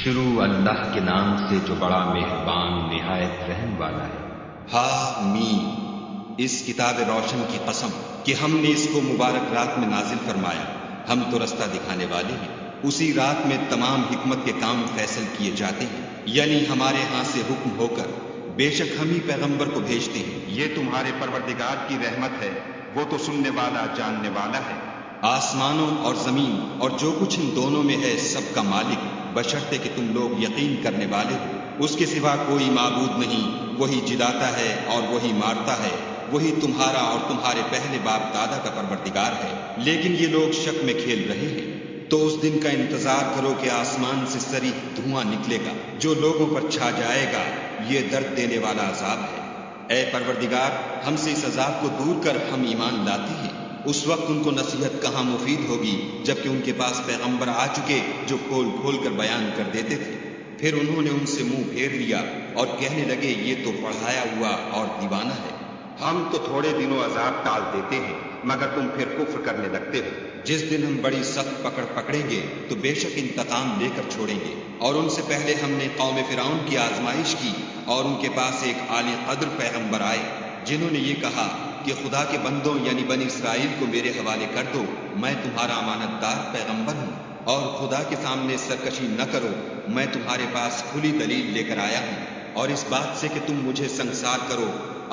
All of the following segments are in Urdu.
شروع اللہ کے نام سے جو بڑا مہربان نہایت رحم والا ہے۔ حامیم، اس کتاب روشن کی قسم کہ ہم نے اس کو مبارک رات میں نازل فرمایا، ہم تو رستہ دکھانے والے ہیں۔ اسی رات میں تمام حکمت کے کام فیصل کیے جاتے ہیں، یعنی ہمارے ہاں سے حکم ہو کر بے شک ہم ہی پیغمبر کو بھیجتے ہیں۔ یہ تمہارے پروردگار کی رحمت ہے، وہ تو سننے والا جاننے والا ہے۔ آسمانوں اور زمین اور جو کچھ ان دونوں میں ہے سب کا مالک، بشرطے کہ تم لوگ یقین کرنے والے ہو۔ اس کے سوا کوئی معبود نہیں، وہی جلاتا ہے اور وہی مارتا ہے، وہی تمہارا اور تمہارے پہلے باپ دادا کا پروردگار ہے، لیکن یہ لوگ شک میں کھیل رہے ہیں۔ تو اس دن کا انتظار کرو کہ آسمان سے سری دھواں نکلے گا جو لوگوں پر چھا جائے گا، یہ درد دینے والا عذاب ہے۔ اے پروردگار، ہم سے اس عذاب کو دور کر، ہم ایمان لاتے ہیں۔ اس وقت ان کو نصیحت کہاں مفید ہوگی جبکہ ان کے پاس پیغمبر آ چکے جو کھول کھول کر بیان کر دیتے تھے۔ پھر انہوں نے ان سے منہ پھیر لیا اور کہنے لگے یہ تو پڑھایا ہوا اور دیوانہ ہے۔ ہم تو تھوڑے دنوں عذاب ٹال دیتے ہیں مگر تم پھر کفر کرنے لگتے ہو۔ جس دن ہم بڑی سخت پکڑ پکڑیں گے تو بے شک انتقام لے کر چھوڑیں گے۔ اور ان سے پہلے ہم نے قوم فرعون کی آزمائش کی اور ان کے پاس ایک عالی قدر پیغمبر آئے جنہوں نے یہ کہا کہ خدا کے بندوں یعنی بنی اسرائیل کو میرے حوالے کر دو، میں تمہارا امانت دار پیغمبر ہوں، اور خدا کے سامنے سرکشی نہ کرو، میں تمہارے پاس کھلی دلیل لے کر آیا ہوں، اور اس بات سے کہ تم مجھے سنگسار کرو،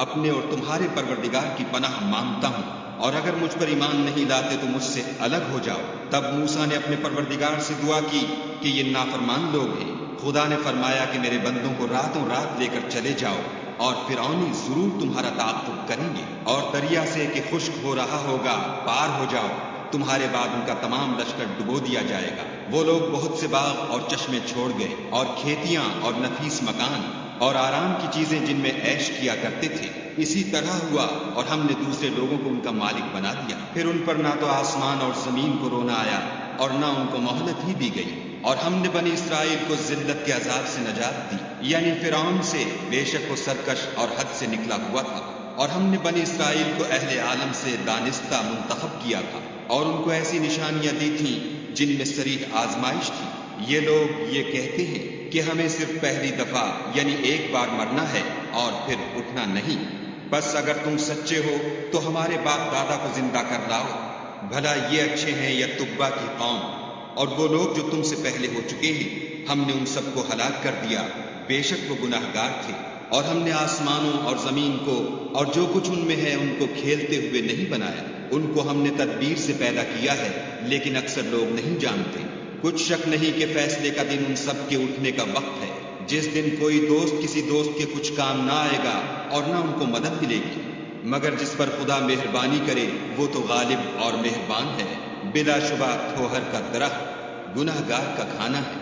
اپنے اور تمہارے پروردگار کی پناہ مانگتا ہوں، اور اگر مجھ پر ایمان نہیں لاتے تو مجھ سے الگ ہو جاؤ۔ تب موسیٰ نے اپنے پروردگار سے دعا کی کہ یہ نافرمان لوگ ہیں۔ خدا نے فرمایا کہ میرے بندوں کو راتوں رات لے کر چلے جاؤ، اور فرعونی ضرور تمہارا تعاقب کریں گے، اور دریا سے کہ خشک ہو رہا ہوگا پار ہو جاؤ، تمہارے بعد ان کا تمام لشکر ڈبو دیا جائے گا۔ وہ لوگ بہت سے باغ اور چشمے چھوڑ گئے، اور کھیتیاں اور نفیس مکان اور آرام کی چیزیں جن میں عیش کیا کرتے تھے۔ اسی طرح ہوا اور ہم نے دوسرے لوگوں کو ان کا مالک بنا دیا۔ پھر ان پر نہ تو آسمان اور زمین کو رونا آیا اور نہ ان کو مہلت ہی دی گئی، اور ہم نے بنی اسرائیل کو ذلت کے عذاب سے نجات دی، یعنی فرعون سے، بے شک وہ سرکش اور حد سے نکلا ہوا تھا۔ اور ہم نے بنی اسرائیل کو اہل عالم سے دانستہ منتخب کیا تھا، اور ان کو ایسی نشانیاں دی تھیں جن میں صریح آزمائش تھی۔ یہ لوگ یہ کہتے ہیں کہ ہمیں صرف پہلی دفعہ یعنی ایک بار مرنا ہے اور پھر اٹھنا نہیں، بس اگر تم سچے ہو تو ہمارے باپ دادا کو زندہ کر لاؤ، بھلا یہ اچھے ہیں یا تبا کی قوم؟ اور وہ لوگ جو تم سے پہلے ہو چکے ہیں ہم نے ان سب کو ہلاک کر دیا، بے شک وہ گناہ گار تھے۔ اور ہم نے آسمانوں اور زمین کو اور جو کچھ ان میں ہے ان کو کھیلتے ہوئے نہیں بنایا، ان کو ہم نے تدبیر سے پیدا کیا ہے، لیکن اکثر لوگ نہیں جانتے۔ کچھ شک نہیں کہ فیصلے کا دن ان سب کے اٹھنے کا وقت ہے، جس دن کوئی دوست کسی دوست کے کچھ کام نہ آئے گا اور نہ ان کو مدد ملے گی، مگر جس پر خدا مہربانی کرے وہ تو غالب اور مہربان ہے۔ بلا شبہ تھوہر کا درخت گناہ گار کا کھانا ہے،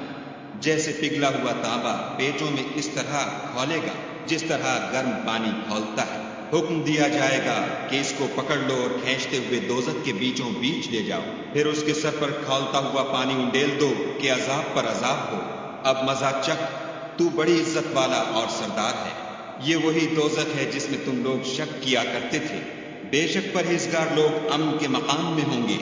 جیسے پگھلا ہوا تانبا پیچوں میں اس طرح کھولے گا جس طرح گرم پانی کھولتا ہے۔ حکم دیا جائے گا کہ اس کو پکڑ لو اور کھینچتے ہوئے دوزخ کے بیچوں بیچ لے جاؤ، پھر اس کے سر پر کھولتا ہوا پانی انڈیل دو کہ عذاب پر عذاب ہو، اب مزہ چکھ، تو بڑی عزت والا اور سردار ہے۔ یہ وہی دوزخ ہے جس میں تم لوگ شک کیا کرتے تھے۔ بے شک پرہیزگار لوگ امن کے مقام میں ہوں گے،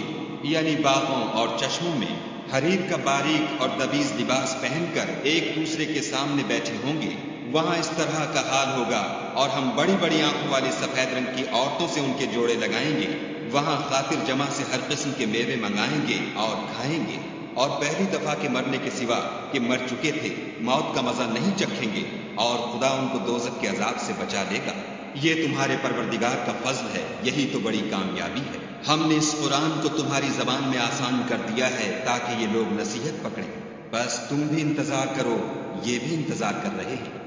یعنی باغوں اور چشموں میں، حریر کا باریک اور دبیز لباس پہن کر ایک دوسرے کے سامنے بیٹھے ہوں گے، وہاں اس طرح کا حال ہوگا، اور ہم بڑی بڑی آنکھوں والی سفید رنگ کی عورتوں سے ان کے جوڑے لگائیں گے، وہاں خاطر جمع سے ہر قسم کے میوے منگائیں گے اور کھائیں گے، اور پہلی دفعہ کے مرنے کے سوا کہ مر چکے تھے موت کا مزہ نہیں چکھیں گے، اور خدا ان کو دوزخ کے عذاب سے بچا لے گا۔ یہ تمہارے پروردگار کا فضل ہے، یہی تو بڑی کامیابی ہے۔ ہم نے اس قرآن کو تمہاری زبان میں آسان کر دیا ہے تاکہ یہ لوگ نصیحت پکڑیں، بس تم بھی انتظار کرو، یہ بھی انتظار کر رہے ہیں۔